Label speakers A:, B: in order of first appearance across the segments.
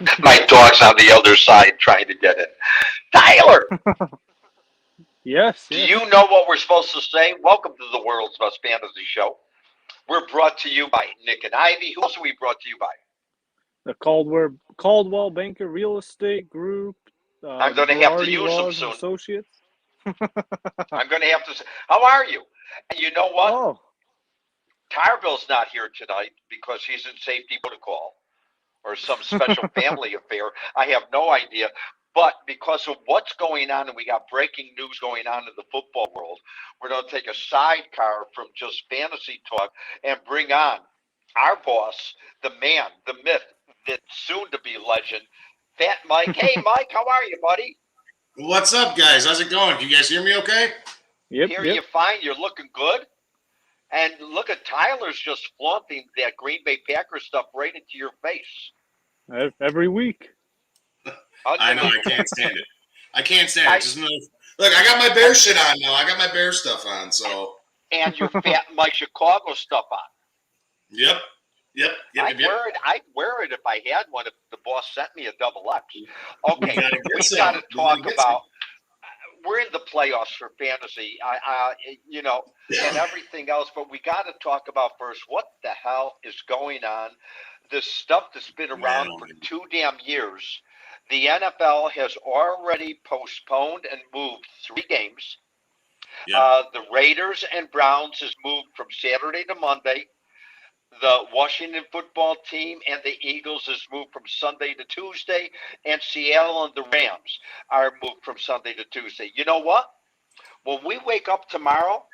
A: My dog's on the other side trying to get in. Tyler,
B: Yes,
A: do
B: yes.
A: you know what we're supposed to say? Welcome to the world's best fantasy show. We're brought to you by Nick and Ivy. Who else are we brought to you by?
B: The Caldwell Banker Real Estate Group,
A: I'm going to have to
B: Berardi
A: use them
B: Laws and
A: soon.
B: Associates.
A: I'm going to have to say, how are you? And you know what?
B: Oh,
A: Tarbill's not here tonight because he's in safety protocol or some special family affair. I have no idea. But because of what's going on, and we got breaking news going on in the football world, we're going to take a sidecar from just fantasy talk and bring on our boss, the man, the myth, the soon to be legend, Fat Mike. Hey, Mike, how are you, buddy?
C: What's up, guys? How's it going? Can you guys hear me okay?
A: Hear you fine. You're looking good. And look at Tyler's just flaunting that Green Bay Packers stuff right into your face.
B: Every week.
C: I know. I can't stand it. I can't stand it. Just look, I got my bear shit on now. I got my bear stuff on. So.
A: And your Fat Mike Chicago stuff on.
C: Yep.
A: I'd wear it if I had one. If the boss sent me a double X. Okay, we got to talk about. We're in the playoffs for fantasy, and everything else. But we got to talk about first what the hell is going on. This stuff that's been around for 2 damn years. The NFL has already postponed and moved 3 games. Yep. The Raiders and Browns has moved from Saturday to Monday. The Washington football team and the Eagles has moved from Sunday to Tuesday, and Seattle and the Rams are moved from Sunday to Tuesday. You know what? When we wake up tomorrow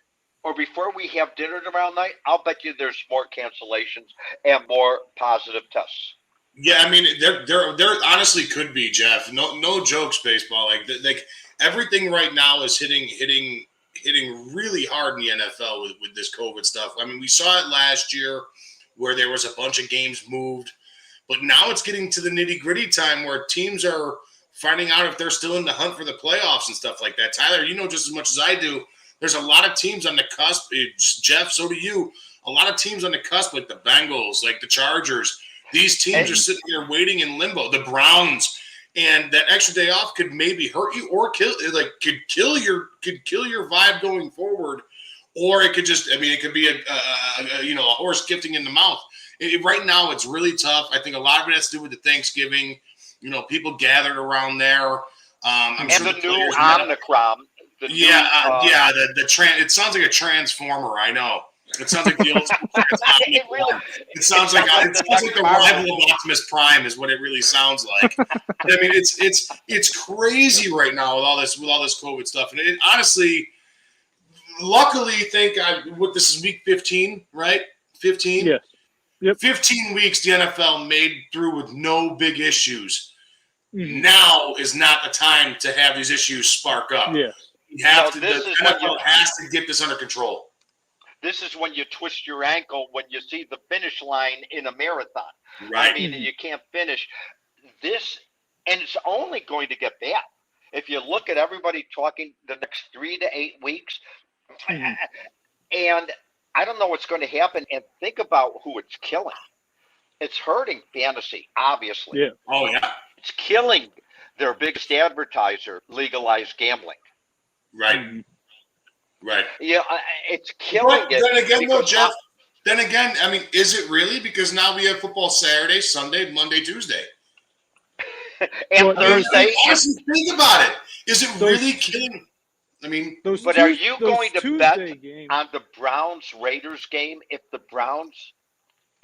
A: or before we have dinner tomorrow night, I'll bet you there's more cancellations and more positive tests.
C: Yeah, I mean, there honestly could be, Jeff. No jokes, baseball. Like everything right now is hitting really hard in the NFL with this COVID stuff. I mean, we saw it last year where there was a bunch of games moved, but now it's getting to the nitty-gritty time where teams are finding out if they're still in the hunt for the playoffs and stuff like that. Tyler, you know just as much as I do, there's a lot of teams on the cusp. Jeff, so do you. A lot of teams on the cusp, like the Bengals, like the Chargers. These teams are sitting here waiting in limbo. The Browns. And that extra day off could maybe hurt you or could kill your vibe going forward, or it could just, I mean, it could be a horse gifting in the mouth. Right now, it's really tough. I think a lot of it has to do with the Thanksgiving. People gathered around there.
A: And sure the new Omicron.
C: It sounds like a transformer. I know. It sounds like the old school. It sounds like the rival of Optimus Prime is what it really sounds like. I mean, it's crazy right now with all this COVID stuff, and it honestly, luckily, this is week 15, right? 15.
B: Yes. Yep.
C: 15 weeks the NFL made through with no big issues.
B: Mm-hmm.
C: Now is not the time to have these issues spark up.
B: Yeah.
C: The NFL has to get this under control.
A: This is when you twist your ankle when you see the finish line in a marathon.
C: Right.
A: I mean, you can't finish this, and it's only going to get bad. If you look at everybody talking the next 3 to 8 weeks, and I don't know what's going to happen, and think about who it's killing. It's hurting fantasy, obviously.
B: Yeah.
C: Oh, yeah.
A: It's killing their biggest advertiser, legalized gambling.
C: Right.
B: Mm-hmm.
C: Right.
A: Yeah, it's killing it.
C: Then again, though, Jeff, I mean, is it really? Because now we have football Saturday, Sunday, Monday, Tuesday.
A: And Thursday.
C: Honestly, think about it. Is it really killing? I mean,
A: are you going to bet on the Browns-Raiders game if the Browns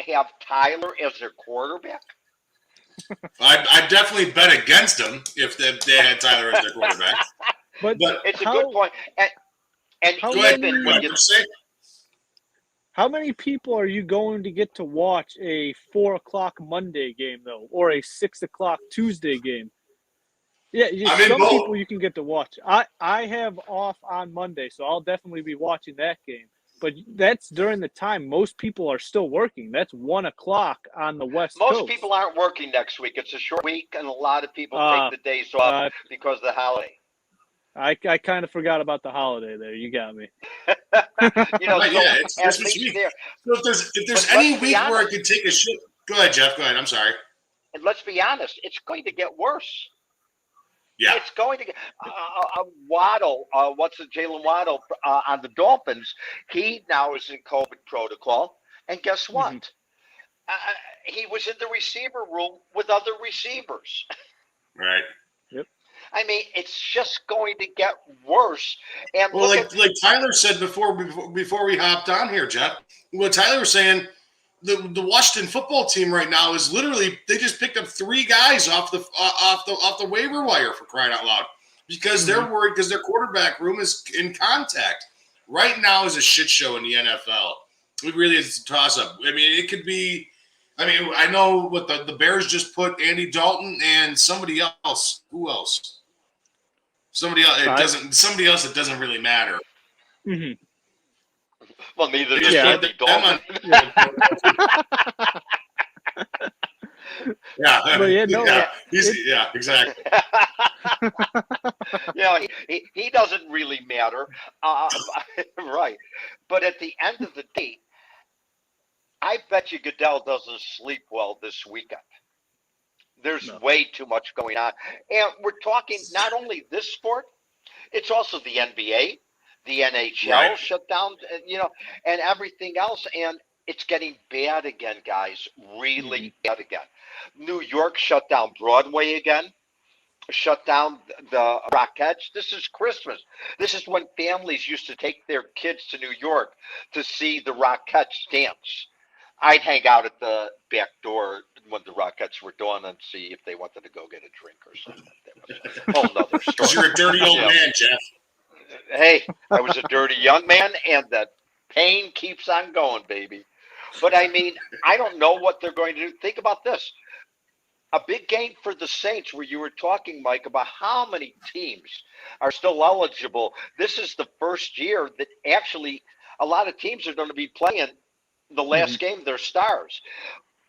A: have Tyler as their quarterback?
C: I'd definitely bet against them if they had Tyler as their quarterback.
B: But
A: it's a good point. And
B: how many people are you going to get to watch a 4:00 Monday game though, or a 6:00 Tuesday game? Yeah, some people you can get to watch. I have off on Monday, so I'll definitely be watching that game. But that's during the time most people are still working. That's 1:00 on the West Coast.
A: Most people aren't working next week. It's a short week, and a lot of people take the days off because of the holiday.
B: I kind of forgot about the holiday there. You got me.
C: It's Christmas week. So if there's any week where I could take a shit, go ahead, Jeff. Go ahead. I'm sorry.
A: And let's be honest, it's going to get worse.
C: Yeah.
A: It's going to get Waddle. Jalen Waddle on the Dolphins? He now is in COVID protocol, and guess what? Mm-hmm. He was in the receiver room with other receivers.
C: Right.
B: Yep.
A: I mean, it's just going to get worse. And
C: well, like Tyler said before we hopped on here, Jeff. What Tyler was saying, the Washington football team right now is literally they just picked up 3 guys off the waiver wire, for crying out loud, because they're worried because their quarterback room is in contact. Right now is a shit show in the NFL. It really is a toss up. I mean, it could be. I mean, I know what the Bears just put Andy Dalton and somebody else. Who else? Somebody else. Somebody else. It doesn't really matter.
B: Mm-hmm.
A: Well, neither does Andy Dalton.
C: Exactly.
A: He doesn't really matter, right? But at the end of the day, I bet you Goodell doesn't sleep well this weekend. There's way too much going on, and we're talking not only this sport, it's also the NBA. The NHL shut down, and everything else, and it's getting bad again, guys. Really bad again. New York shut down Broadway again. Shut down the Rockettes. This is Christmas. This is when families used to take their kids to New York to see the Rockettes dance. I'd hang out at the back door when the Rockettes were done and see if they wanted to go get a drink or something. That was a whole nother story.
C: Because you're a dirty old man, Jeff.
A: Hey, I was a dirty young man, and the pain keeps on going, baby. But, I mean, I don't know what they're going to do. Think about this. A big game for the Saints, where you were talking, Mike, about how many teams are still eligible. This is the first year that actually a lot of teams are going to be playing the last game of their stars.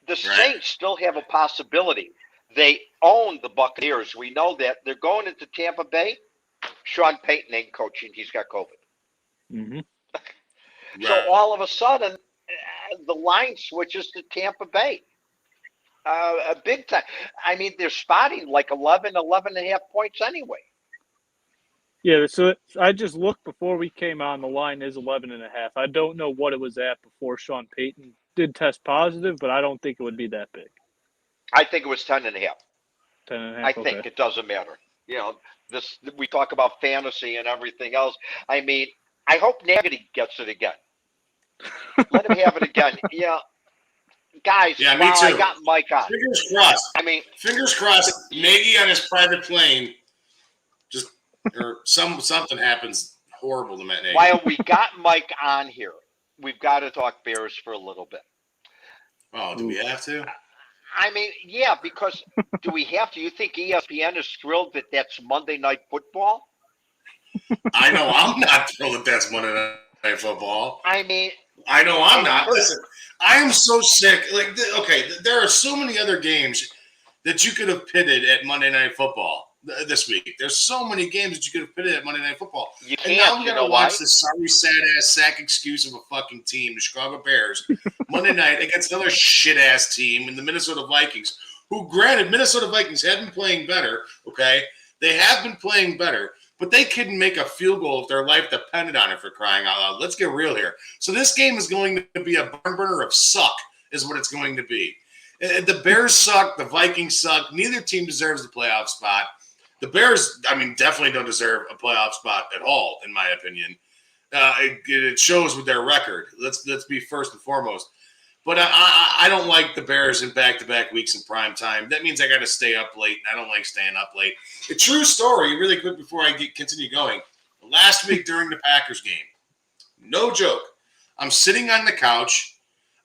A: The Saints still have a possibility. They own the Buccaneers. We know that. They're going into Tampa Bay. Sean Payton ain't coaching. He's got COVID. So all of a sudden, the line switches to Tampa Bay. A big time. I mean, they're spotting like 11 and a half points anyway.
B: Yeah, so I just looked before we came on. The line is 11 and a half. I don't know what it was at before Sean Payton did test positive, but I don't think it would be that big.
A: I think it was 10 and a half.
B: 10 and a half.
A: I think it doesn't matter. This we talk about fantasy and everything else. I mean, I hope Nagy gets it again. Let him have it again. Guys,
C: me too.
A: I got Mike on.
C: Fingers crossed.
A: I mean,
C: fingers crossed. Nagy on his private plane, or something happens horrible to Matt Nagy.
A: While we got Mike on here, we've got to talk Bears for a little bit.
C: Oh, do we have to?
A: I mean, yeah, because do we have to? You think ESPN is thrilled that that's Monday Night Football?
C: I know I'm not thrilled that that's Monday Night Football.
A: I mean,
C: I know I'm not. Listen, I am so sick. There are so many other games that you could have pitted at Monday Night Football this week. There's so many games that you could have pitted at Monday Night Football.
A: You can't.
C: And now we got to watch this sorry, sad-ass sack excuse of a fucking team, the Chicago Bears, Monday night against another shit-ass team in the Minnesota Vikings, who, granted, Minnesota Vikings have been playing better, okay? They have been playing better, but they couldn't make a field goal if their life depended on it, for crying out loud. Let's get real here. So this game is going to be a barn burner of suck is what it's going to be. The Bears suck. The Vikings suck. Neither team deserves the playoff spot. The Bears, I mean, definitely don't deserve a playoff spot at all, in my opinion. It shows with their record. Let's be first and foremost. But I don't like the Bears in back-to-back weeks in prime time. That means I got to stay up late, and I don't like staying up late. A true story, really quick before I continue going. Last week during the Packers game, no joke, I'm sitting on the couch.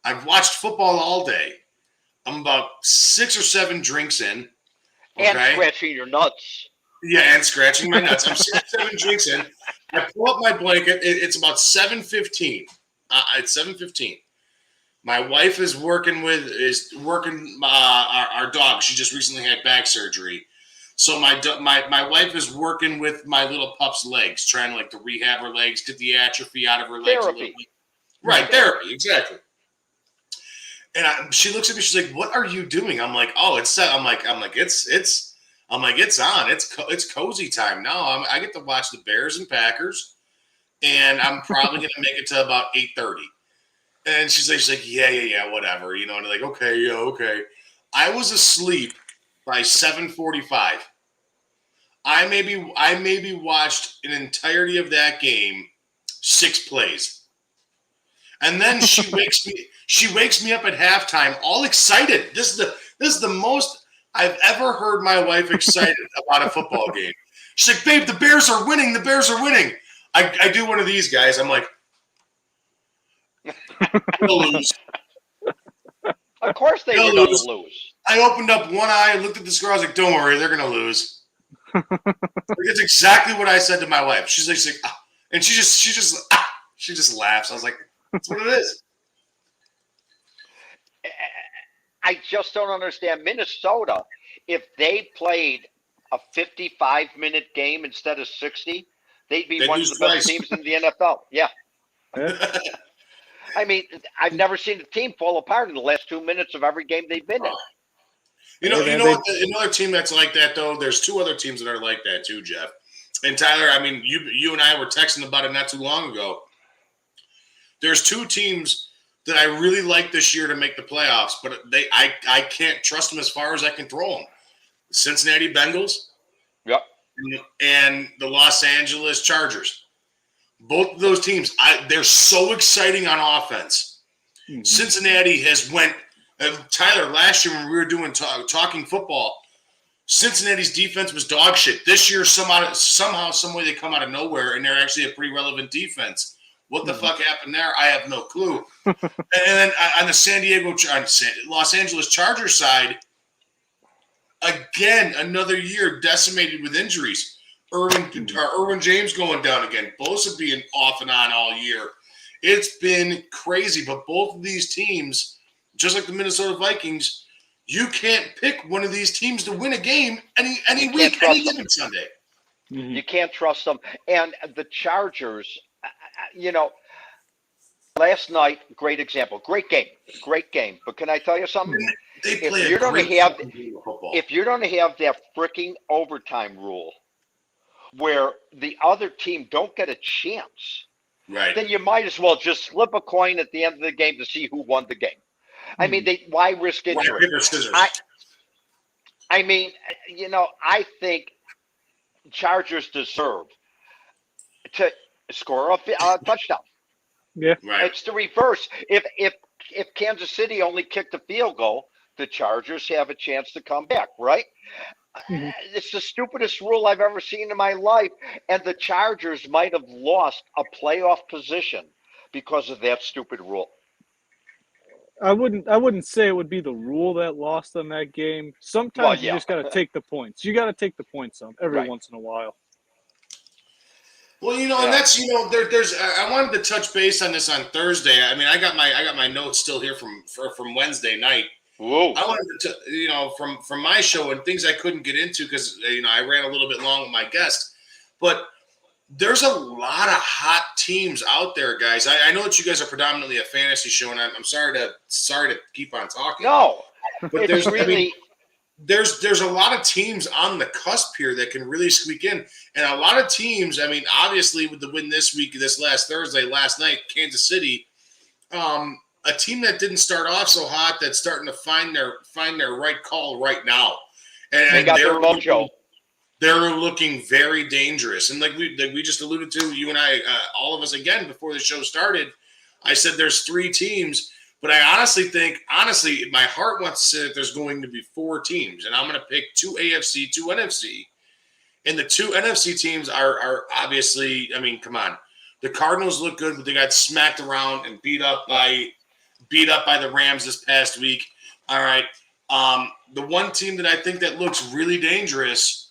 C: I've watched football all day. I'm about 6 or 7 drinks in. Okay?
A: And scratching your nuts.
C: Yeah, and scratching my nuts. I'm 6 or 7 drinks in. I pull up my blanket. It's about 7:15. It's 7:15. My wife is working our dog. She just recently had back surgery. So my wife is working with my little pup's legs, trying to rehab her legs, get the atrophy out of her legs.
A: Therapy.
C: Right, therapy, exactly. And she looks at me. She's like, "What are you doing?" I'm like, "Oh, it's set." I'm like, it's on. It's cozy time now. I get to watch the Bears and Packers, and I'm probably gonna make it to about 8:30. And she's like, yeah, whatever, And I'm like, okay, yeah, okay. I was asleep by 7:45. I maybe watched an entirety of that game, 6 plays. And then she wakes me up at halftime, all excited. This is the most I've ever heard my wife excited about a football game. She's like, babe, the Bears are winning. The Bears are winning. I do one of these guys. I'm like, they'll lose.
A: Of course they were going to lose.
C: I opened up one eye, looked at the score. I was like, don't worry, they're going to lose. It's exactly what I said to my wife. She's like ah. And she just laughs. I was like, that's what it is.
A: I just don't understand. Minnesota, if they played a 55-minute game instead of 60, they'd be one of the best teams in the NFL. Yeah. I mean, I've never seen a team fall apart in the last 2 minutes of every game they've been in.
C: You know what? Another team that's like that, though, there's 2 other teams that are like that, too, Jeff. And Tyler, I mean, you and I were texting about it not too long ago. There's 2 teams that I really like this year to make the playoffs, but I can't trust them as far as I can throw them. The Cincinnati Bengals,
A: yep,
C: and the Los Angeles Chargers. Both of those teams, they're so exciting on offense. Mm-hmm. Cincinnati has went Tyler, last year when we were doing talking football, Cincinnati's defense was dog shit. This year, somehow, some way they come out of nowhere, and they're actually a pretty relevant defense. What the fuck happened there? I have no clue. And then on the Los Angeles Chargers side, again, another year decimated with injuries. Irwin James going down again. Bosa being off and on all year. It's been crazy. But both of these teams, just like the Minnesota Vikings, you can't pick one of these teams to win a game any week, any given Sunday.
A: Mm-hmm. You can't trust them. And the Chargers, last night, great example. Great game. But can I tell you something? If you're going to have that freaking overtime rule where the other team don't get a chance,
C: right,
A: then you might as well just flip a coin at the end of the game to see who won the game. I mean, why risk injury?
C: Rock, paper, scissors.
A: I mean, I think Chargers deserve to score a touchdown.
B: Yeah,
C: right.
A: It's the reverse. If Kansas City only kicked a field goal, the Chargers have a chance to come back, right? Mm-hmm. It's the stupidest rule I've ever seen in my life, and the Chargers might have lost a playoff position because of that stupid rule.
B: I wouldn't say it would be the rule that lost them that game. Sometimes you just got to take the points. You got to take the points every once in a while.
C: Well, and that's there's. I wanted to touch base on this on Thursday. I mean, I got my notes still here from Wednesday night.
A: Whoa.
C: I wanted to from my show and things I couldn't get into because I ran a little bit long with my guest, but there's a lot of hot teams out there, guys. I know that you guys are predominantly a fantasy show, and I'm sorry to keep on talking.
A: No,
C: but there's really there's a lot of teams on the cusp here that can really squeak in, and a lot of teams. I mean, obviously with the win this last night, Kansas City, a team that didn't start off so hot that's starting to find their right call right now, and
A: they got their mojo.
C: They're looking very dangerous. And like we just alluded to, you and I, all of us again, before the show started, I said there's 3 teams. But I honestly think, my heart wants to say that there's going to be 4 teams. And I'm going to pick 2 AFC, 2 NFC. And the 2 NFC teams are obviously, I mean, come on. The Cardinals look good, but they got smacked around and beat up by the Rams this past week. All right. The one team that I think that looks really dangerous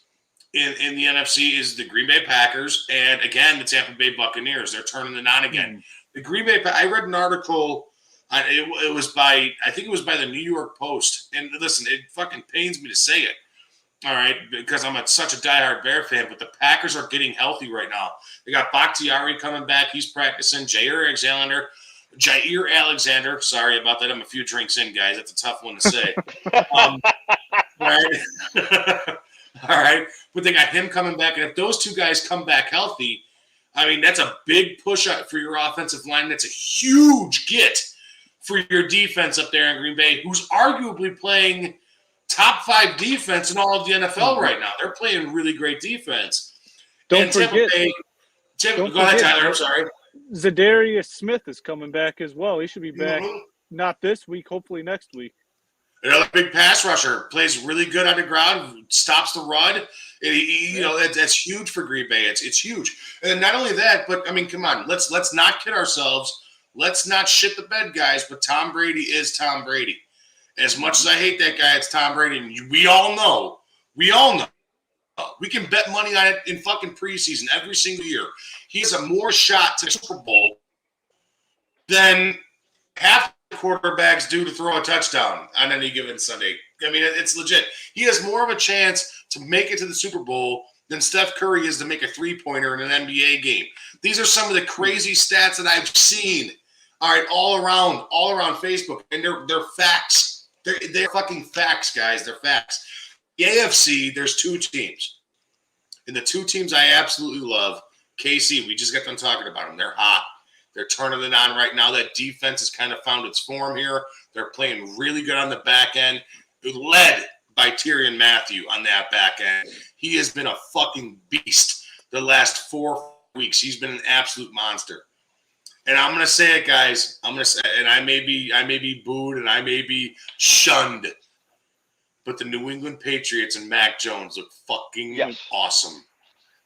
C: in the NFC is the Green Bay Packers, and again, the Tampa Bay Buccaneers. They're turning it on again. The Green Bay. I read an article. It was by the New York Post. And listen, it fucking pains me to say it. All right, because I'm such a diehard Bear fan, but the Packers are getting healthy right now. They got Bakhtiari coming back. He's practicing. Jair Alexander. Jair Alexander. Sorry about that. I'm a few drinks in, guys. That's a tough one to say. All right. All right. But they got him coming back. And if those two guys come back healthy, I mean, that's a big push up for your offensive line. That's a huge get for your defense up there in Green Bay, who's arguably playing top 5 defense in all of the NFL right now. They're playing really great defense.
B: Don't forget.
C: Go ahead, Tyler. I'm sorry.
B: Zadarius Smith is coming back as well. He should be back not this week, hopefully next week.
C: Another big pass rusher, plays really good on the ground, stops the run. That's huge for Green Bay. It's huge. And not only that, but I mean, come on, let's not kid ourselves. Let's not shit the bed, guys. But Tom Brady is Tom Brady. As much as I hate that guy, it's Tom Brady. And we all know. We can bet money on it in fucking preseason every single year. He has a more shot to the Super Bowl than half the quarterbacks do to throw a touchdown on any given Sunday. I mean, it's legit. He has more of a chance to make it to the Super Bowl than Steph Curry is to make a three-pointer in an NBA game. These are some of the crazy stats that I've seen. All right, all around Facebook, and they're facts. They're fucking facts, guys. They're facts. The AFC, there's 2 teams. And the 2 teams I absolutely love, KC, we just got done talking about them. They're hot. They're turning it on right now. That defense has kind of found its form here. They're playing really good on the back end, led by Tyrann Mathieu on that back end. He has been a fucking beast the last 4 weeks. He's been an absolute monster. And I'm going to say it, guys. I'm going to say, and I may be booed and I may be shunned, but the New England Patriots and Mac Jones look fucking awesome.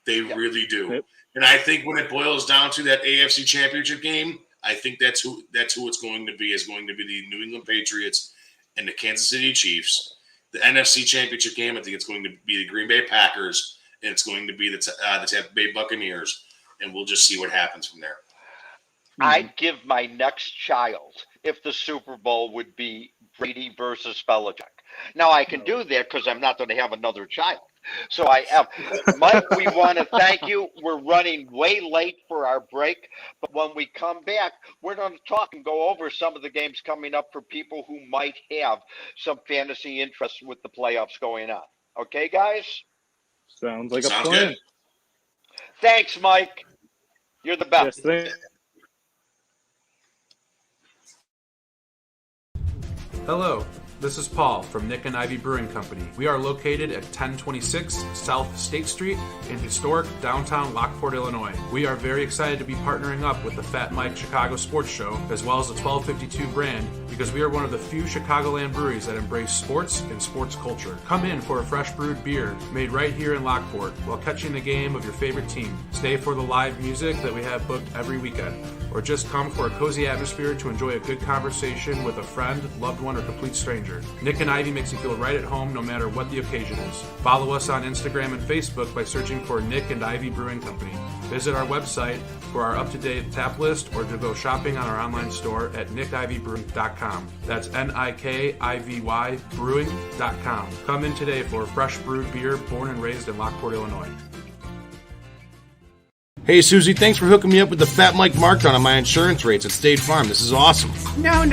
C: They really do. Yep. And I think when it boils down to that AFC Championship game, I think that's who it's going to be. Is going to be the New England Patriots and the Kansas City Chiefs. The NFC Championship game, I think it's going to be the Green Bay Packers, and it's going to be the Tampa Bay Buccaneers, and we'll just see what happens from there.
A: I'd give my next child if the Super Bowl would be Brady versus Belichick. Now, I can do that because I'm not going to have another child. So I have. Mike, we want to thank you. We're running way late for our break. But when we come back, we're going to talk and go over some of the games coming up for people who might have some fantasy interest with the playoffs going on. Okay, guys?
B: Sounds like a plan.
C: Good.
A: Thanks, Mike. You're the best.
B: Yes, thanks.
D: Hello, this is Paul from Nick and Ivy Brewing Company. We are located at 1026 South State Street in historic downtown Lockport, Illinois. We are very excited to be partnering up with the Fat Mike Chicago Sports Show, as well as the 1252 brand, because we are one of the few Chicagoland breweries that embrace sports and sports culture. Come in for a fresh brewed beer made right here in Lockport while catching the game of your favorite team. Stay for the live music that we have booked every weekend, or just come for a cozy atmosphere to enjoy a good conversation with a friend, loved one, or complete stranger. Nick and Ivy makes you feel right at home no matter what the occasion is. Follow us on Instagram and Facebook by searching for Nick and Ivy Brewing Company. Visit our website for our up-to-date tap list or to go shopping on our online store at nickivybrewing.com. That's Nikivy brewing.com. Come in today for a fresh brewed beer born and raised in Lockport, Illinois.
E: Hey, Susie, thanks for hooking me up with the Fat Mike markdown on my insurance rates at State Farm. This is awesome.
F: No,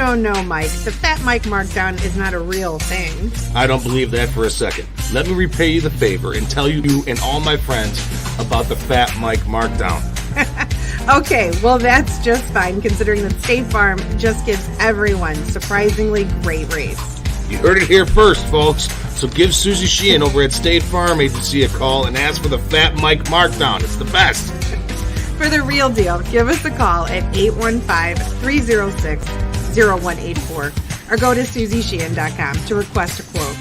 F: Mike. The Fat Mike markdown is not a real thing.
E: I don't believe that for a second. Let me repay you the favor and tell you and all my friends about the Fat Mike markdown.
F: Okay, well, that's just fine, considering that State Farm just gives everyone surprisingly great rates.
E: You heard it here first, folks. So give Susie Sheehan over at State Farm Agency a call and ask for the Fat Mike markdown. It's the best.
F: For the real deal, give us a call at 815-306-0184 or go to SusieSheehan.com to request a quote.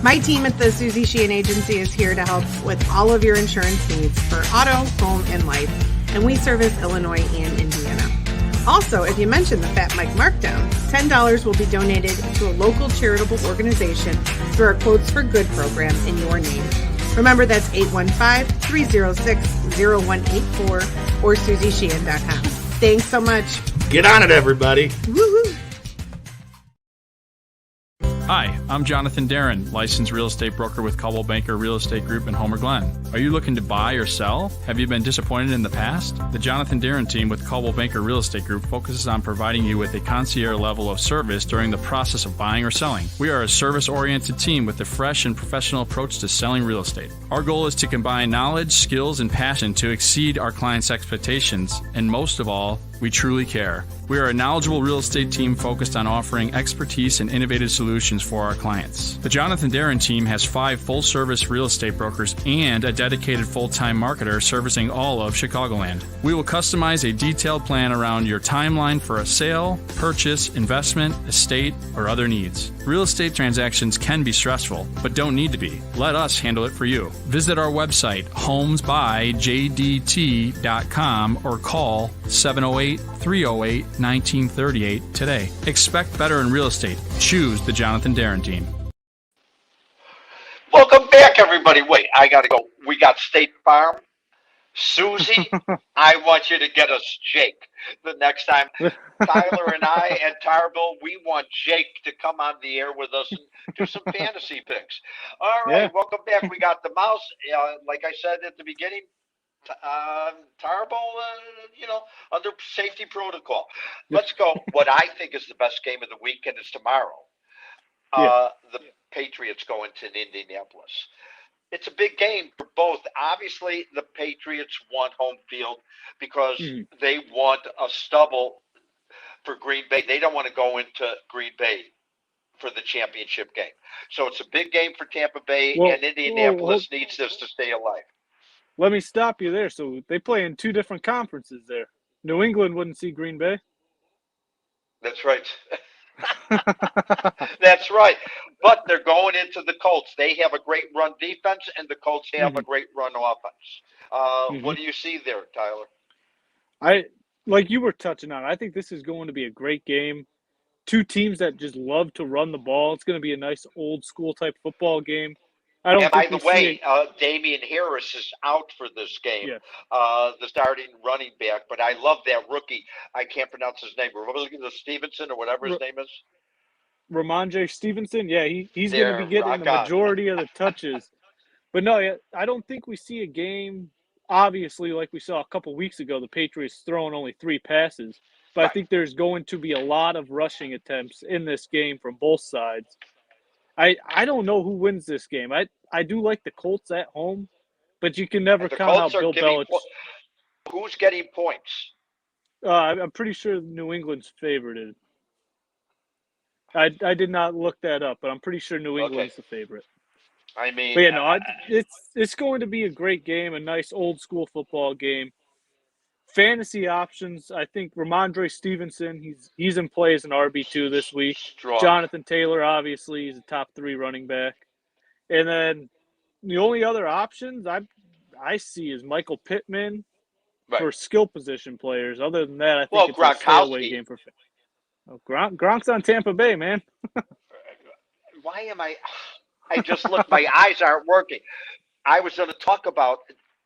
F: My team at the Susie Sheehan Agency is here to help with all of your insurance needs for auto, home, and life, and we service Illinois and Indiana. Also, if you mention the Fat Mike markdown, $10 will be donated to a local charitable organization through our Quotes for Good program in your name. Remember, that's 815-306-0184 or SusieSheehan.com. Thanks so much.
E: Get on it, everybody.
F: Woo-hoo.
G: Hi, I'm Jonathan Darren, licensed real estate broker with Coldwell Banker Real Estate Group in Homer Glen. Are you looking to buy or sell? Have you been disappointed in the past? The Jonathan Darren team with Coldwell Banker Real Estate Group focuses on providing you with a concierge level of service during the process of buying or selling. We are a service-oriented team with a fresh and professional approach to selling real estate. Our goal is to combine knowledge, skills, and passion to exceed our clients' expectations, and most of all, we truly care. We are a knowledgeable real estate team focused on offering expertise and innovative solutions for our clients. The Jonathan Darren team has 5 full-service real estate brokers and a dedicated full-time marketer servicing all of Chicagoland. We will customize a detailed plan around your timeline for a sale, purchase, investment, estate, or other needs. Real estate transactions can be stressful, but don't need to be. Let us handle it for you. Visit our website, homesbyjdt.com, or call 708-308-1938 today. Expect better in real estate. Choose the Jonathan Darren team.
A: Welcome back, everybody. Wait, I got to go. We got State Farm. Susie, I want you to get us Jake the next time. Tyler and I and Tarbo, we want Jake to come on the air with us and do some fantasy picks. All right, Welcome back. We got DaMouse. Like I said at the beginning, Tarbo, under safety protocol. Let's go. What I think is the best game of the weekend is tomorrow. The Patriots going to Indianapolis. It's a big game for both. Obviously, the Patriots want home field because they want a stubble for Green Bay. They don't want to go into Green Bay for the championship game. So it's a big game for Tampa Bay, and Indianapolis needs this to stay alive.
B: Let me stop you there. So they play in 2 different conferences there. New England wouldn't see Green Bay.
A: That's right. That's right. But they're going into the Colts. They have a great run defense, and the Colts have a great run offense. What do you see there, Tyler?
B: Like you were touching on, I think this is going to be a great game. 2 teams that just love to run the ball. It's going to be a nice old school type football game.
A: And by the way, Damian Harris is out for this game, the starting running back. But I love that rookie. I can't pronounce his name. Stevenson or whatever his name is.
B: Ramondre Stevenson. Yeah, he's going to be getting the majority of the touches. But no, I don't think we see a game, obviously, like we saw a couple weeks ago, the Patriots throwing only 3 passes. But I think there's going to be a lot of rushing attempts in this game from both sides. I don't know who wins this game. I do like the Colts at home, but you can never count out Bill Belichick.
A: Who's getting points?
B: I'm pretty sure New England's favorited. I did not look that up, but I'm pretty sure New England's the favorite.
A: I mean,
B: but it's going to be a great game, a nice old school football game. Fantasy options, I think Ramondre Stevenson, he's in play as an RB2 this week.
A: Strong.
B: Jonathan Taylor, obviously, he's a top 3 running back. And then the only other options I see is Michael Pittman for skill position players. Other than that, I think it's a stay-away game for Gronk's on Tampa Bay, man.
A: Why am I just looked, my eyes aren't working. I was going to talk about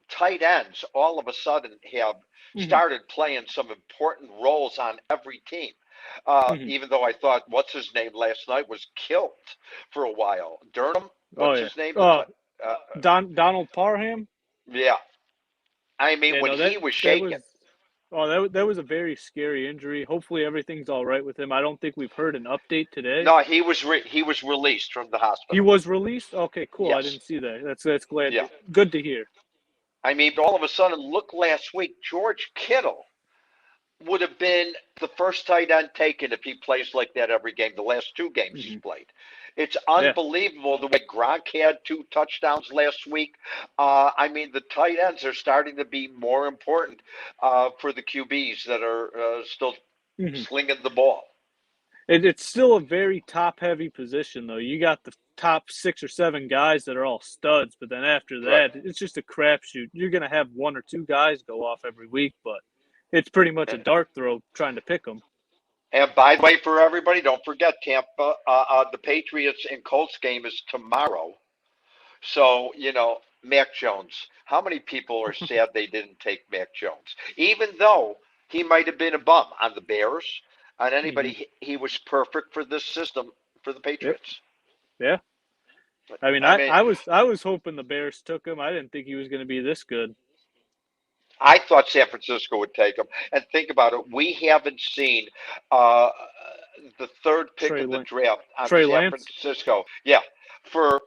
A: tight ends all of a sudden have started playing some important roles on every team. Even though I thought, what's his name last night was killed for a while. Durham? What's his name?
B: Donald Parham?
A: Yeah. I mean, he was shaking.
B: That was a very scary injury. Hopefully everything's all right with him. I don't think we've heard an update today.
A: No, he was released from the hospital.
B: He was released? Okay, cool.
A: Yes.
B: I didn't see that. That's glad. Yeah. Good to hear.
A: I mean, all of a sudden, look last week, George Kittle would have been the first tight end taken if he plays like that every game, the last 2 games he's played. It's unbelievable the way Gronk had 2 touchdowns last week. I mean, the tight ends are starting to be more important for the QBs that are still slinging the ball.
B: It's still a very top-heavy position, though. You got the top 6 or 7 guys that are all studs, but then after that, it's just a crapshoot. You're going to have 1 or 2 guys go off every week, but it's pretty much a dart throw trying to pick them.
A: And by the way, for everybody, don't forget Tampa, the Patriots and Colts game is tomorrow. So, Mac Jones. How many people are sad they didn't take Mac Jones? Even though he might have been a bum on the Bears, on anybody, he was perfect for this system for the Patriots.
B: Yeah. I mean, I was hoping the Bears took him. I didn't think he was going to be this good.
A: I thought San Francisco would take him. And think about it. We haven't seen uh, the third pick of the draft on
B: Trey
A: San
B: Lance?
A: Francisco. Yeah. For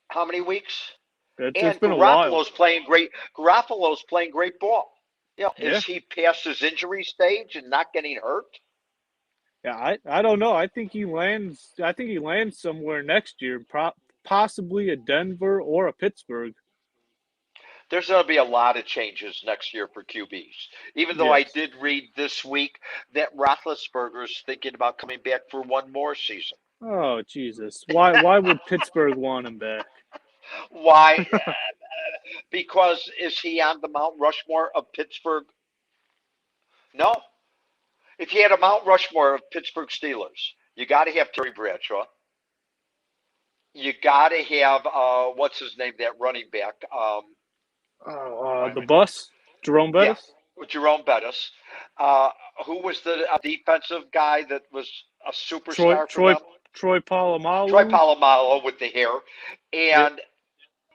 A: how many weeks?
B: It's been a while.
A: Garoppolo's playing great ball. Is he past his injury stage and not getting hurt?
B: Yeah, I don't know. I think he lands somewhere next year, possibly a Denver or a Pittsburgh.
A: There's going to be a lot of changes next year for QBs. Even though I did read this week that Roethlisberger is thinking about coming back for one more season.
B: Oh, Jesus. Why would Pittsburgh want him back?
A: Why? Because is he on the Mount Rushmore of Pittsburgh? No. If you had a Mount Rushmore of Pittsburgh Steelers, you got to have Terry Bradshaw. You got to have what's his name? That running back.
B: The bus, Jerome Bettis.
A: Yeah, Jerome Bettis. Who was the defensive guy that was a superstar for them?
B: Troy Polamalu.
A: Troy Polamalu with the hair, and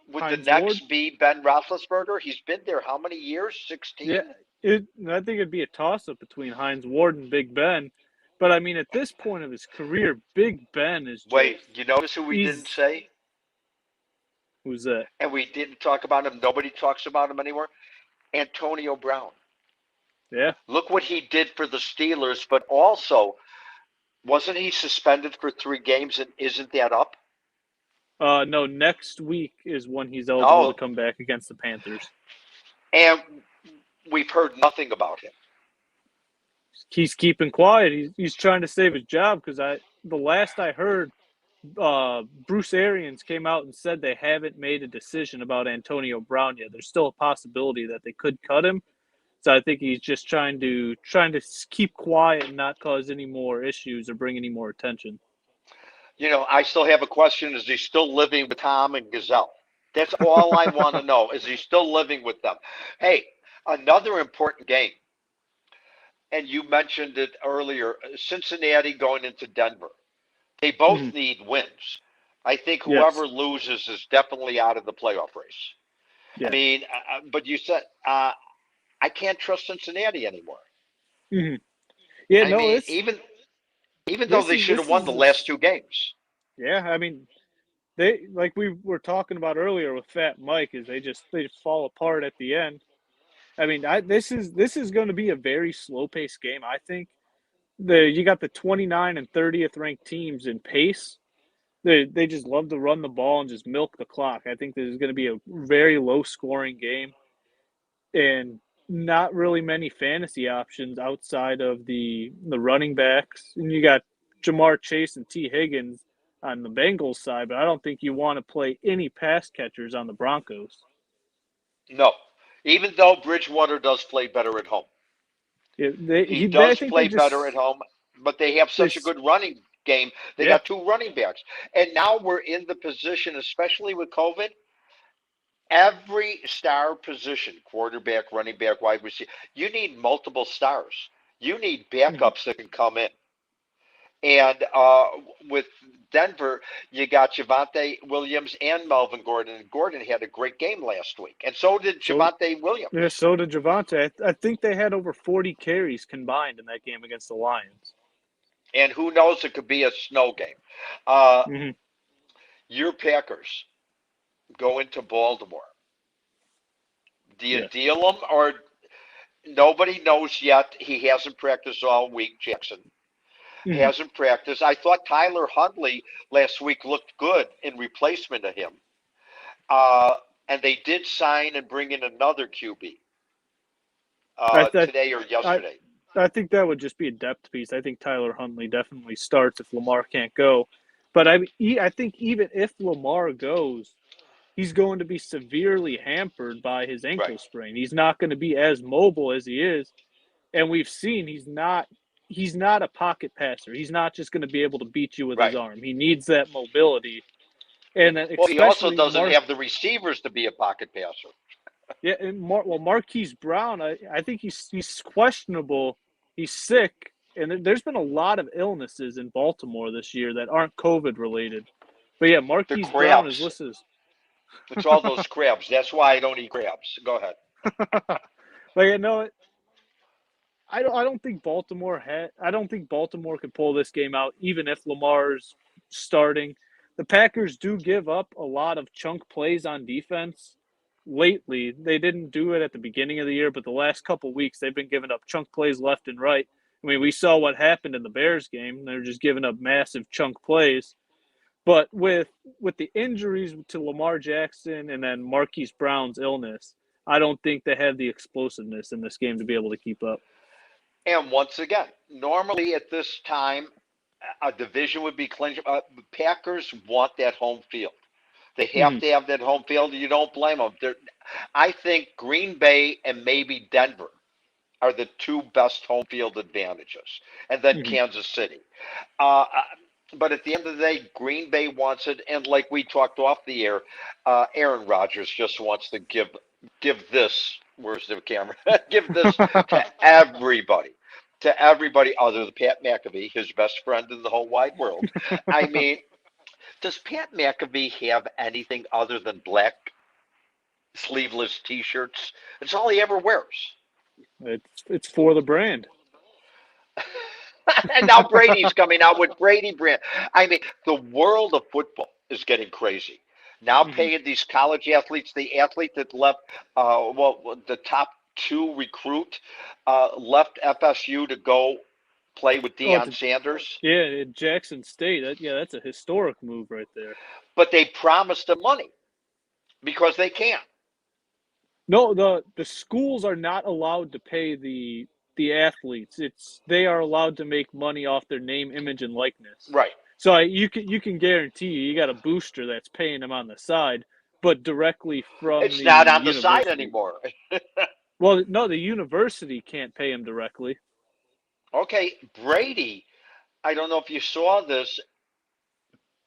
A: would
B: Hines
A: the next
B: Ward
A: be Ben Roethlisberger? He's been there how many years? 16?
B: Yeah, I think it'd be a toss-up between Hines Ward and Big Ben. But, I mean, at this point of his career, Big Ben is just...
A: Wait, you notice who we didn't say?
B: Who's that?
A: And we didn't talk about him. Nobody talks about him anymore. Antonio Brown.
B: Yeah.
A: Look what he did for the Steelers, but also, wasn't he suspended for 3 games, and isn't that up?
B: No, next week is when he's eligible to come back against the Panthers.
A: And we've heard nothing about him.
B: He's keeping quiet. He's trying to save his job because the last I heard, Bruce Arians came out and said they haven't made a decision about Antonio Brown yet. There's still a possibility that they could cut him. So I think he's just trying to keep quiet and not cause any more issues or bring any more attention.
A: I still have a question. Is he still living with Tom and Gazelle? That's all I want to know. Is he still living with them? Hey, another important game. And you mentioned it earlier, Cincinnati going into Denver. They both need wins. I think whoever loses is definitely out of the playoff race. Yeah. I mean, but you said I can't trust Cincinnati anymore.
B: Mm-hmm. Yeah,
A: I mean, even though they should have won the last 2 games.
B: Yeah, I mean, they like we were talking about earlier with Fat Mike, is they just fall apart at the end. I mean, this is going to be a very slow-paced game. I think you got the 29 and 30th ranked teams in pace. They just love to run the ball and just milk the clock. I think this is going to be a very low-scoring game, and not really many fantasy options outside of the running backs. And you got Jamar Chase and T. Higgins on the Bengals side, but I don't think you want to play any pass catchers on the Broncos.
A: No. Even though Bridgewater does play better at home.
B: Yeah,
A: he does play better at home, but they have such a good running game. They got 2 running backs. And now we're in the position, especially with COVID, every star position, quarterback, running back, wide receiver, you need multiple stars. You need backups that can come in. And with Denver, you got Javonte Williams and Melvin Gordon. And Gordon had a great game last week. And so did Javonte Williams.
B: Yeah, so did Javonte. I think they had over 40 carries combined in that game against the Lions.
A: And who knows, it could be a snow game. Your Packers go into Baltimore. Do you deal them, or nobody knows yet? He hasn't practiced all week, Jackson. Hasn't practiced. I thought Tyler Huntley last week looked good in replacement of him. And they did sign and bring in another QB today or yesterday.
B: I think that would just be a depth piece. I think Tyler Huntley definitely starts if Lamar can't go. But I think even if Lamar goes, he's going to be severely hampered by his ankle sprain. He's not going to be as mobile as he is. And we've seen he's not a pocket passer. He's not just going to be able to beat you with his arm. He needs that mobility. And
A: he also doesn't have the receivers to be a pocket passer.
B: Yeah, and Marquise Brown, I think he's questionable. He's sick, and there's been a lot of illnesses in Baltimore this year that aren't COVID related. But yeah, Marquise Brown is listed.
A: It's all those crabs. That's why I don't eat crabs. Go ahead.
B: But you know, I don't think Baltimore could pull this game out, even if Lamar's starting. The Packers do give up a lot of chunk plays on defense. Lately, they didn't do it at the beginning of the year, but the last couple weeks they've been giving up chunk plays left and right. I mean, we saw what happened in the Bears game. They're just giving up massive chunk plays. But with the injuries to Lamar Jackson and then Marquise Brown's illness, I don't think they have the explosiveness in this game to be able to keep up.
A: And once again, normally at this time, a division would be clinched. Packers want that home field. They have to have that home field. You don't blame them. I think Green Bay and maybe Denver are the two best home field advantages, and then Kansas City. But at the end of the day, Green Bay wants it, and like we talked off the air, Aaron Rodgers just wants to give this. Where's the camera? Give this to everybody. To everybody other than Pat McAfee, his best friend in the whole wide world. I mean, does Pat McAfee have anything other than black sleeveless T-shirts? It's all he ever wears.
B: It's for the brand.
A: And now Brady's coming out with Brady brand. I mean, the world of football is getting crazy. Now paying these college athletes, the athlete that left, the top 2 recruit left FSU to go play with Deion Sanders.
B: Yeah, at Jackson State. That's a historic move right there.
A: But they promised him money because they can't.
B: No, the schools are not allowed to pay the athletes. They are allowed to make money off their name, image, and likeness.
A: Right.
B: So you can guarantee you got a booster that's paying them on the side, but directly from
A: it's not on the side anymore.
B: Well, no, the university can't pay him directly.
A: Okay, Brady, I don't know if you saw this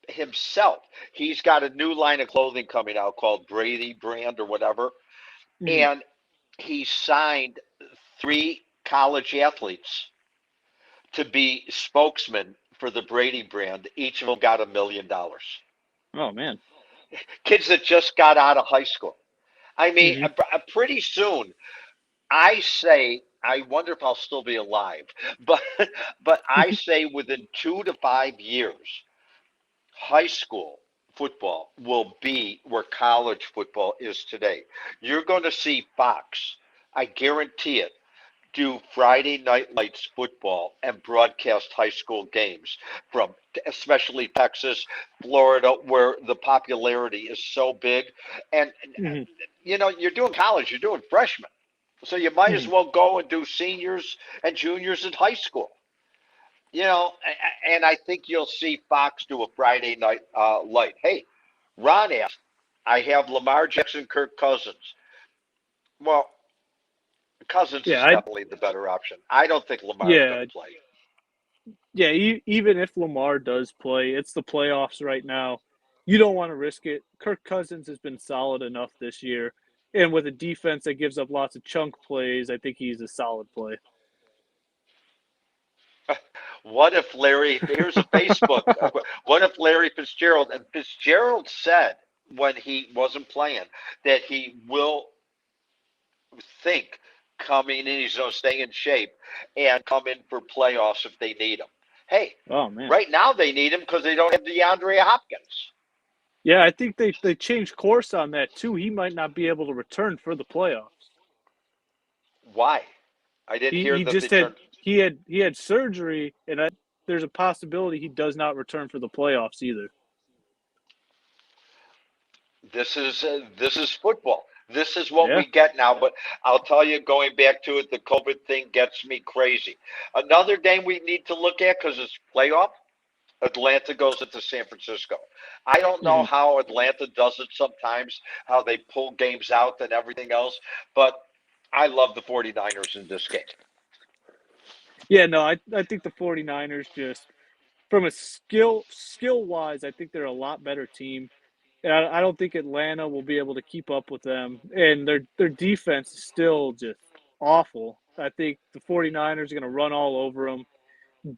A: himself. He's got a new line of clothing coming out called Brady Brand or whatever. And he signed 3 college athletes to be spokesmen for the Brady brand. Each of them got $1 million.
B: Oh, man.
A: Kids that just got out of high school. I mean, pretty soon, I wonder if I'll still be alive, but I say within 2 to 5 years, high school football will be where college football is today. You're going to see Fox, I guarantee it, do Friday Night Lights football and broadcast high school games from especially Texas, Florida, where the popularity is so big. And, you're doing college, you're doing freshmen. So you might as well go and do seniors and juniors in high school. And I think you'll see Fox do a Friday Night Light. Hey, Ron asked, I have Lamar Jackson, Kirk Cousins. Well, Cousins is definitely the better option. I don't think Lamar is going to play.
B: Yeah, even if Lamar does play, it's the playoffs right now. You don't want to risk it. Kirk Cousins has been solid enough this year. And with a defense that gives up lots of chunk plays, I think he's a solid play.
A: What if here's a Facebook, what if Larry Fitzgerald, and Fitzgerald said when he wasn't playing that he will think coming in, he's going to stay in shape and come in for playoffs if they need him. Hey, right now they need him because they don't have DeAndre Hopkins.
B: Yeah, I think they changed course on that too. He might not be able to return for the playoffs.
A: Why? I didn't hear that.
B: He had surgery, and there's a possibility he does not return for the playoffs either.
A: This is football. This is what we get now. But I'll tell you, going back to it, the COVID thing gets me crazy. Another game we need to look at because it's playoff. Atlanta goes into San Francisco. I don't know how Atlanta does it sometimes, how they pull games out and everything else, but I love the 49ers in this game.
B: Yeah, no, I think the 49ers just, from a skill-wise, I think they're a lot better team. And I don't think Atlanta will be able to keep up with them. And their defense is still just awful. I think the 49ers are going to run all over them.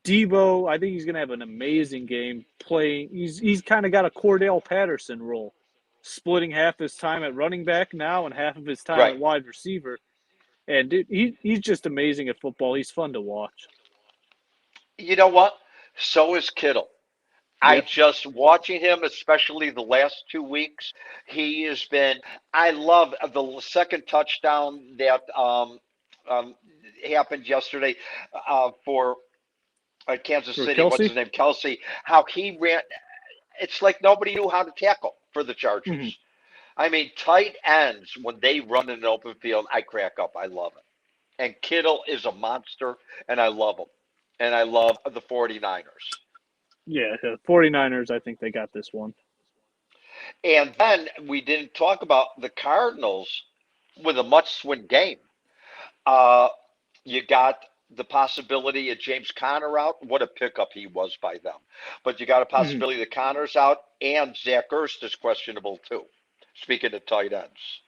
B: Debo, I think he's going to have an amazing game playing. He's kind of got a Cordell Patterson role, splitting half his time at running back now and half of his time at wide receiver. And dude, he's just amazing at football. He's fun to watch.
A: You know what? So is Kittle. I just watching him, especially the last 2 weeks, he has been. I love the second touchdown that happened yesterday for Kansas City.
B: Kelsey?
A: What's his name? Kelsey. How he ran. It's like nobody knew how to tackle for the Chargers.
B: Mm-hmm.
A: I mean, tight ends, when they run in an open field, I crack up. I love it. And Kittle is a monster, and I love him. And I love the 49ers.
B: Yeah, the 49ers, I think they got this one.
A: And then we didn't talk about the Cardinals with a must-win game. You got the possibility of James Conner out. What a pickup he was by them. But you got a possibility that Conner's out, and Zach Ertz is questionable too. Speaking of tight ends.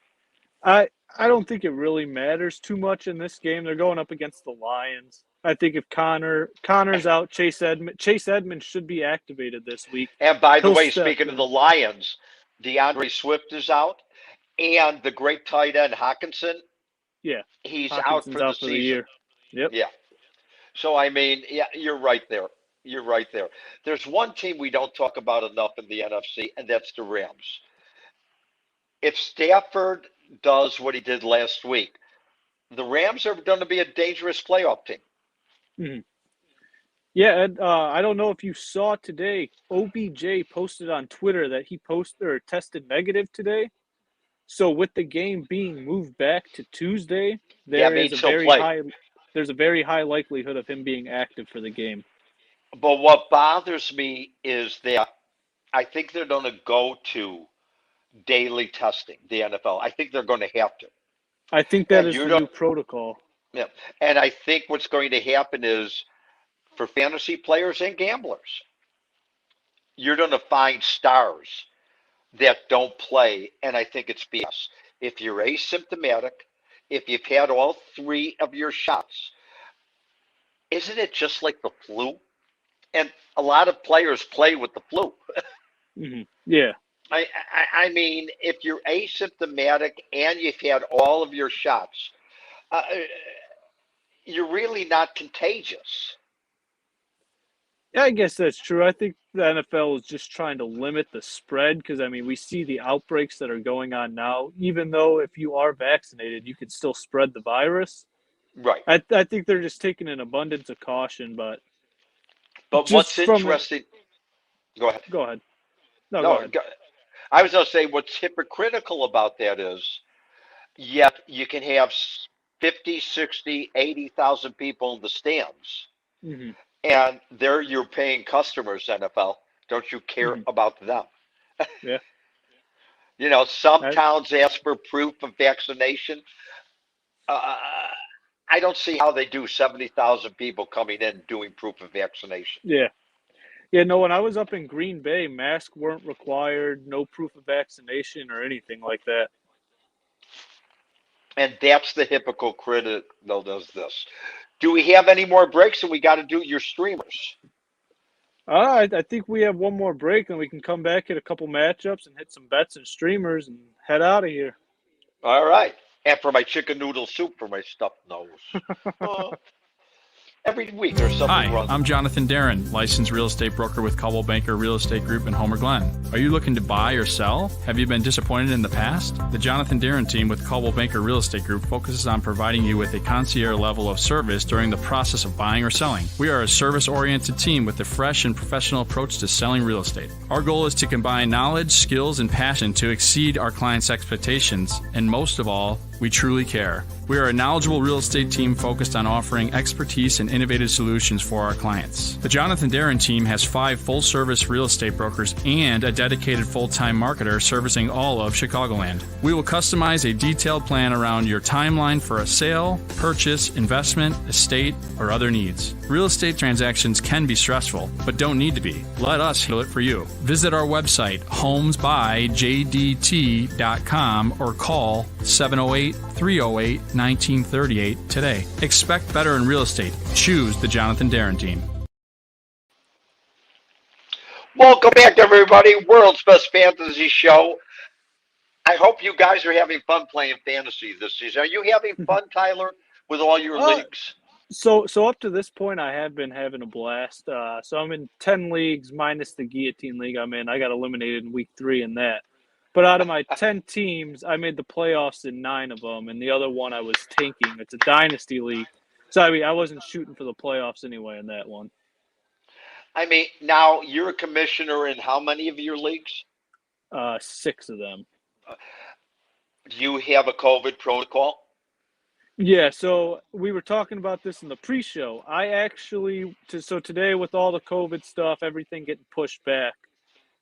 B: I don't think it really matters too much in this game. They're going up against the Lions. I think if Connor's out, Chase Edmonds should be activated this week.
A: And by the way, speaking of the Lions, DeAndre Swift is out, and the great tight end Hawkinson.
B: Yeah,
A: he's
B: Hawkinson's
A: out for the season.
B: year. Yep.
A: Yeah. So I mean, yeah, you're right there. You're right there. There's one team we don't talk about enough in the NFC, and that's the Rams. If Stafford does what he did last week, the Rams are going to be a dangerous playoff team.
B: Mm-hmm. Yeah, and I don't know if you saw today, OBJ posted on Twitter that he tested negative today. So with the game being moved back to Tuesday, there's a very high likelihood of him being active for the game.
A: But what bothers me is that I think they're going to go to daily testing, the NFL. I think they're going to have to.
B: I think that is the new protocol.
A: Yeah. And I think what's going to happen is for fantasy players and gamblers, you're going to find stars that don't play, and I think it's BS. If you're asymptomatic, if you've had all 3 of your shots, isn't it just like the flu? And a lot of players play with the flu.
B: Mm-hmm. Yeah.
A: I mean, if you're asymptomatic and you've had all of your shots, you're really not contagious.
B: Yeah, I guess that's true. I think the NFL is just trying to limit the spread because, I mean, we see the outbreaks that are going on now. Even though if you are vaccinated, you can still spread the virus.
A: Right.
B: I think they're just taking an abundance of caution, but
A: what's interesting – go ahead.
B: Go ahead. No, go ahead.
A: I was going to say what's hypocritical about that is, yet you can have 50, 60, 80,000 people in the stands.
B: Mm-hmm.
A: And they're your paying customers, NFL. Don't you care about them?
B: Yeah.
A: You know, some towns ask for proof of vaccination. I don't see how they do 70,000 people coming in doing proof of vaccination.
B: Yeah. Yeah, no, when I was up in Green Bay, masks weren't required, no proof of vaccination or anything like that.
A: And that's the hypocrite that does this. Do we have any more breaks, and we got to do your streamers?
B: I think we have one more break, and we can come back, hit a couple matchups, and hit some bets and streamers, and head out of here.
A: All right. And for my chicken noodle soup for my stuffed nose. Every week there's something wrong.
G: Hi, I'm Jonathan Darren, licensed real estate broker with Coldwell Banker Real Estate Group in Homer Glen. Are you looking to buy or sell? Have you been disappointed in the past? The Jonathan Darren team with Coldwell Banker Real Estate Group focuses on providing you with a concierge level of service during the process of buying or selling. We are a service-oriented team with a fresh and professional approach to selling real estate. Our goal is to combine knowledge, skills, and passion to exceed our clients' expectations, and most of all, we truly care. We are a knowledgeable real estate team focused on offering expertise and innovative solutions for our clients. The Jonathan Darren team has 5 full-service real estate brokers and a dedicated full-time marketer servicing all of Chicagoland. We will customize a detailed plan around your timeline for a sale, purchase, investment, estate, or other needs. Real estate transactions can be stressful, but don't need to be. Let us handle it for you. Visit our website, homesbyjdt.com, or call 708-308-1938 today. Expect better in real estate. Choose the Jonathan Darren team.
A: Welcome back, everybody. World's best fantasy show. I hope you guys are having fun playing fantasy this season. Are you having fun, Tyler, with all your leagues?
B: So up to this point, I have been having a blast. So I'm in 10 leagues minus the guillotine league I'm in. I got eliminated in week 3 in that. But out of my 10 teams, I made the playoffs in 9 of them, and the other one I was tanking. It's a dynasty league. So, I mean, I wasn't shooting for the playoffs anyway in that one.
A: I mean, now you're a commissioner in how many of your leagues?
B: 6 of them.
A: Do you have a COVID protocol?
B: Yeah, so we were talking about this in the pre-show. I actually, so today with all the COVID stuff, everything getting pushed back,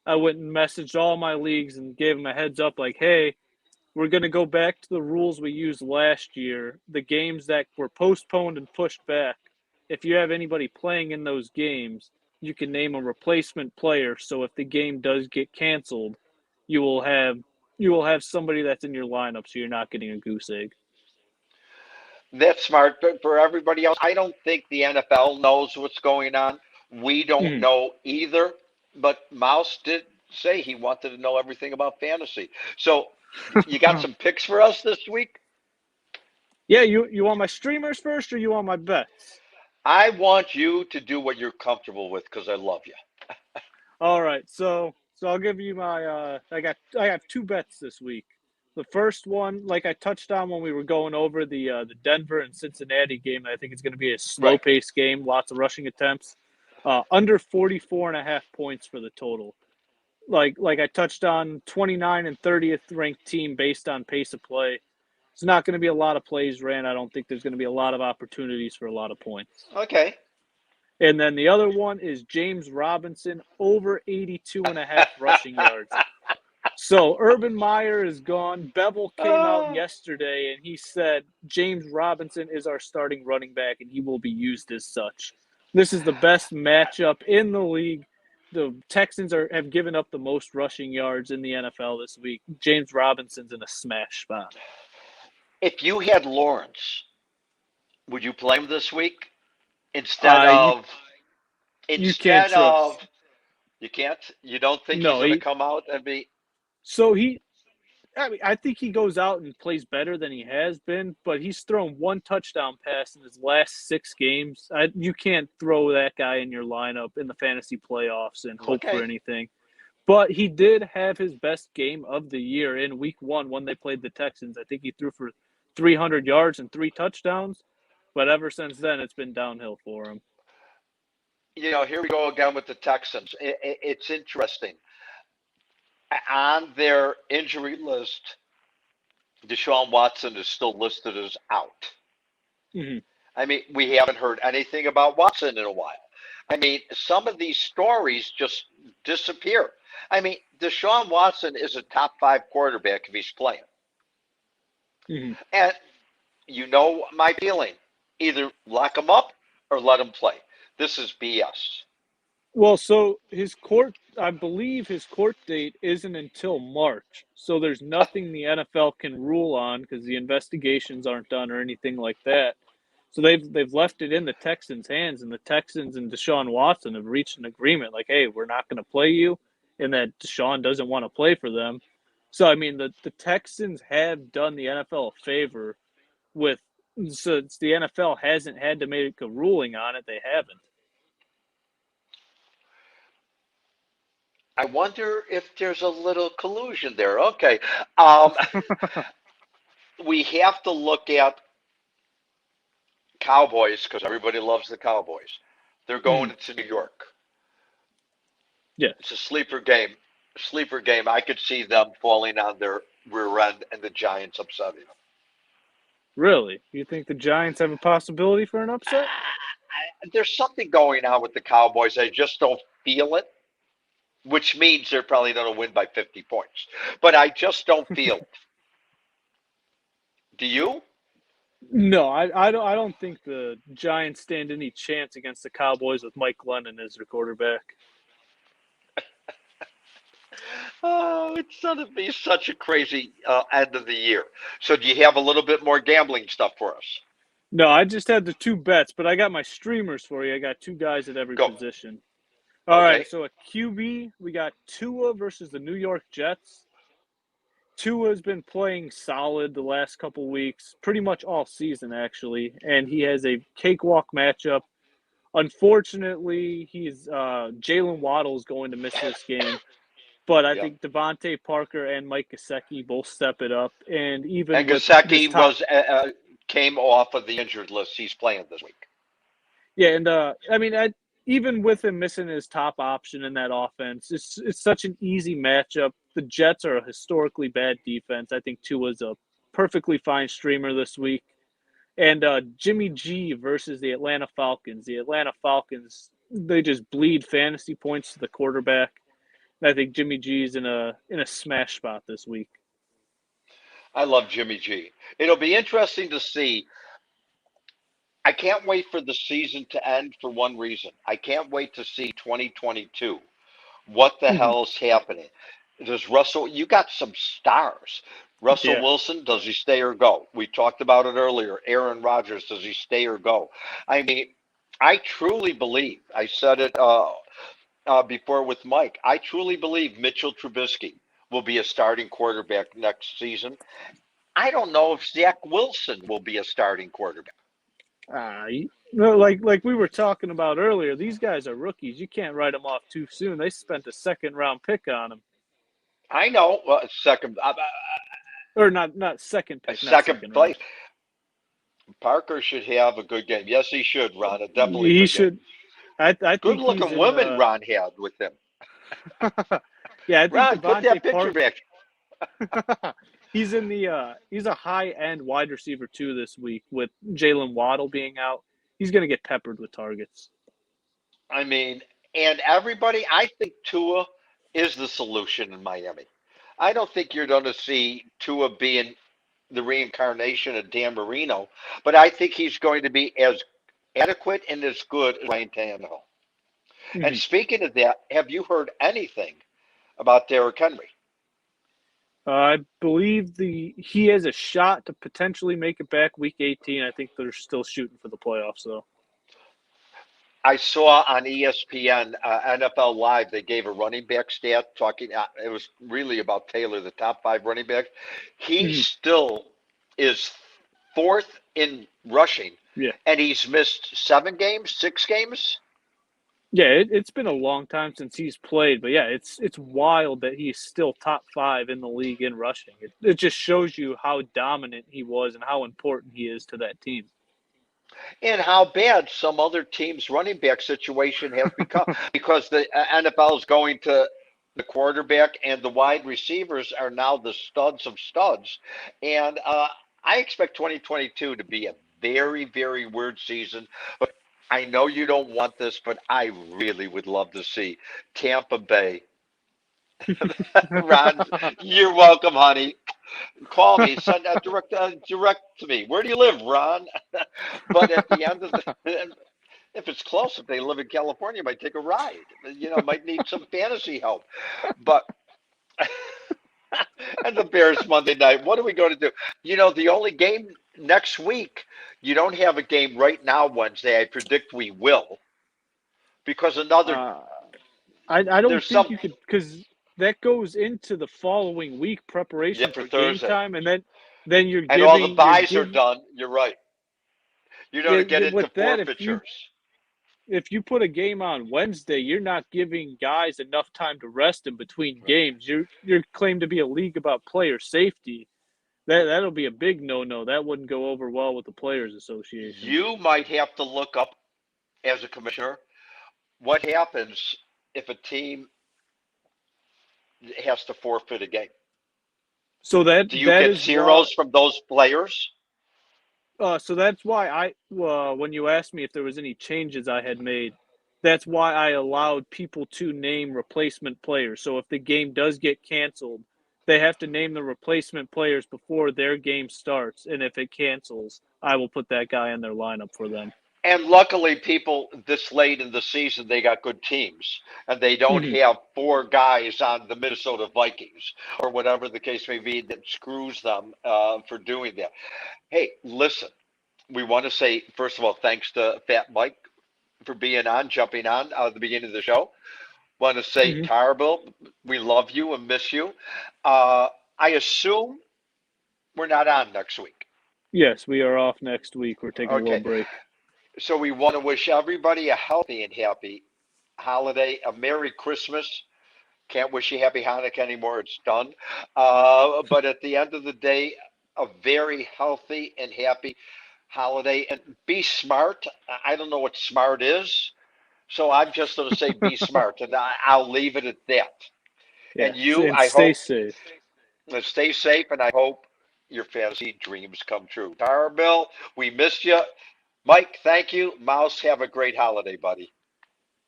B: I went and messaged all my leagues and gave them a heads up like, hey, we're going to go back to the rules we used last year. The games that were postponed and pushed back, if you have anybody playing in those games, you can name a replacement player. So if the game does get canceled, you will have somebody that's in your lineup, so you're not getting a goose egg.
A: That's smart, but for everybody else, I don't think the NFL knows what's going on. We don't know either, but Mouse did say he wanted to know everything about fantasy. So you got some picks for us this week?
B: Yeah, you want my streamers first or you want my bets?
A: I want you to do what you're comfortable with because I love you.
B: All right, so I'll give you my I got 2 bets this week. The first one, like I touched on when we were going over the Denver and Cincinnati game, I think it's going to be a slow-paced game, lots of rushing attempts. Under 44.5 points for the total. Like I touched on, 29 and 30th ranked team based on pace of play. It's not going to be a lot of plays ran. I don't think there's going to be a lot of opportunities for a lot of points.
A: Okay.
B: And then the other one is James Robinson, over 82.5 rushing yards. So Urban Meyer is gone. Bevel came out yesterday, and he said James Robinson is our starting running back, and he will be used as such. This is the best matchup in the league. The Texans have given up the most rushing yards in the NFL this week. James Robinson's in a smash spot.
A: If you had Lawrence, would you play him this week instead of?
B: You can't trust.
A: You can't. You don't think he's going to come out and be?
B: So I think he goes out and plays better than he has been, but he's thrown 1 touchdown pass in his last 6 games. You can't throw that guy in your lineup in the fantasy playoffs and hope for anything. But he did have his best game of the year in week 1 when they played the Texans. I think he threw for 300 yards and 3 touchdowns, but ever since then, it's been downhill for him.
A: Here we go again with the Texans. It's interesting. On their injury list, Desean Watson is still listed as out.
B: Mm-hmm.
A: I mean, we haven't heard anything about Watson in a while. I mean, some of these stories just disappear. I mean, Desean Watson is a top 5 quarterback if he's playing.
B: Mm-hmm.
A: And you know my feeling. Either lock him up or let him play. This is BS.
B: Well, so I believe his court date isn't until March. So there's nothing the NFL can rule on because the investigations aren't done or anything like that. So they've left it in the Texans' hands, and the Texans and Desean Watson have reached an agreement like, hey, we're not going to play you, and that Desean doesn't want to play for them. So, I mean, the Texans have done the NFL a favor since the NFL hasn't had to make a ruling on it, they haven't.
A: I wonder if there's a little collusion there. Okay. We have to look at Cowboys because everybody loves the Cowboys. They're going into New York.
B: Yeah.
A: It's a sleeper game. I could see them falling on their rear end and the Giants upsetting them.
B: Really? You think the Giants have a possibility for an upset?
A: There's something going on with the Cowboys. I just don't feel it. Which means they're probably going to win by 50 points. But I just don't feel it. Do you?
B: No, I don't think the Giants stand any chance against the Cowboys with Mike Glennon as their quarterback.
A: Oh, it's going to be such a crazy end of the year. So do you have a little bit more gambling stuff for us?
B: No, I just had the 2 bets, but I got my streamers for you. I got 2 guys at every position. All right, so at QB, we got Tua versus the New York Jets. Tua's been playing solid the last couple weeks, pretty much all season, actually, and he has a cakewalk matchup. Unfortunately, Jalen Waddle's going to miss this game, but I think Devontae Parker and Mike Gesicki both step it up, and
A: Gesicki came off of the injured list. He's playing this week.
B: Yeah, and even with him missing his top option in that offense, it's such an easy matchup. The Jets are a historically bad defense. I think Tua's a perfectly fine streamer this week. And Jimmy G versus the Atlanta Falcons. The Atlanta Falcons, they just bleed fantasy points to the quarterback. And I think Jimmy G's in a smash spot this week.
A: I love Jimmy G. It'll be interesting to see. I can't wait for the season to end for one reason. I can't wait to see 2022. What the hell's happening? Does Russell, you got some stars. Russell Wilson, does he stay or go? We talked about it earlier. Aaron Rodgers, does he stay or go? I mean, I truly believe, I said it before with Mike, I truly believe Mitchell Trubisky will be a starting quarterback next season. I don't know if Zach Wilson will be a starting quarterback.
B: Like we were talking about earlier, these guys are rookies. You can't write them off too soon. They spent a second-round pick on them.
A: I know, second,
B: or not second pick,
A: second place. Parker should have a good game. Yes, he should, Ron. Definitely,
B: he should. I think
A: good-looking women Ron had with him.
B: Yeah, I think
A: Ron, put that picture back.
B: He's a high-end wide receiver too this week with Jalen Waddle being out. He's going to get peppered with targets.
A: I mean, and everybody, I think Tua is the solution in Miami. I don't think you're going to see Tua being the reincarnation of Dan Marino, but I think he's going to be as adequate and as good as Ryan Tannehill. And speaking of that, have you heard anything about Derrick Henry?
B: I believe he has a shot to potentially make it back week 18. I think they're still shooting for the playoffs, though.
A: I saw on ESPN, NFL Live, they gave a running back stat talking. It was really about Taylor, the top 5 running backs. He still is 4th in rushing, and he's missed 7 games, 6 games.
B: Yeah, it's been a long time since he's played, but yeah, it's wild that he's still top 5 in the league in rushing. It just shows you how dominant he was and how important he is to that team.
A: And how bad some other teams' running back situation has become because the NFL is going to the quarterback and the wide receivers are now the studs of studs. And I expect 2022 to be a very, very weird season. But I know you don't want this, but I really would love to see Tampa Bay. Ron, you're welcome, honey. Call me, send direct to me. Where do you live, Ron? But at the end of if it's close, if they live in California, might take a ride. Might need some fantasy help. But and the Bears Monday night. What are we going to do? The only game next week. You don't have a game right now, Wednesday. I predict we will, because another.
B: I don't think you could, because that goes into the following week preparation for game time, and then you're
A: and all the buys are done. You're right. You're going to get into forfeitures.
B: If you put a game on Wednesday, you're not giving guys enough time to rest in between games. You're claimed to be a league about player safety. That'll be a big no-no. That wouldn't go over well with the Players Association.
A: You might have to look up, as a commissioner, what happens if a team has to forfeit a game.
B: So do
A: you get zeros from those players?
B: So that's why when you asked me if there was any changes I had made, that's why I allowed people to name replacement players. So if the game does get canceled, they have to name the replacement players before their game starts. And if it cancels, I will put that guy in their lineup for them.
A: And luckily, people this late in the season, they got good teams. And they don't have 4 guys on the Minnesota Vikings or whatever the case may be that screws them for doing that. Hey, listen, we want to say, first of all, thanks to Fat Mike for being on, jumping on at the beginning of the show. Want to say,
B: Mhm.
A: Tarbell, we love you and miss you. I assume we're not on next week.
B: Yes, we are off next week. We're taking a
A: Okay.
B: little break.
A: So we want to wish everybody a healthy and happy holiday, a Merry Christmas. Can't wish you Happy Hanukkah anymore. It's done. But at the end of the day, a very healthy and happy holiday. And be smart. I don't know what smart is. So I'm just going to say be smart. And I'll leave it at that.
B: Yeah,
A: And you,
B: and
A: I
B: stay
A: hope,
B: safe.
A: stay safe. And I hope your fantasy dreams come true. Tarbell, we missed you. Mike, thank you. Mouse, have a great holiday, buddy.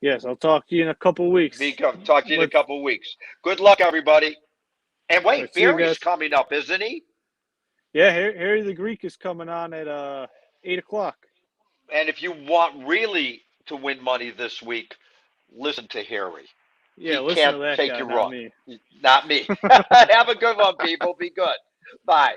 B: Yes, I'll talk to you in a couple weeks.
A: Talk to you in a couple weeks. Good luck, everybody. And wait,
B: Right, see you
A: Barry's
B: guys.
A: coming up, isn't he?
B: Yeah, Harry the Greek is coming on at 8:00.
A: And if you want really to win money this week, listen to Harry.
B: Yeah,
A: He
B: listen
A: can't
B: to that
A: take
B: guy,
A: you
B: not
A: wrong.
B: me.
A: Not me. Have a good one, people. Be good. Bye.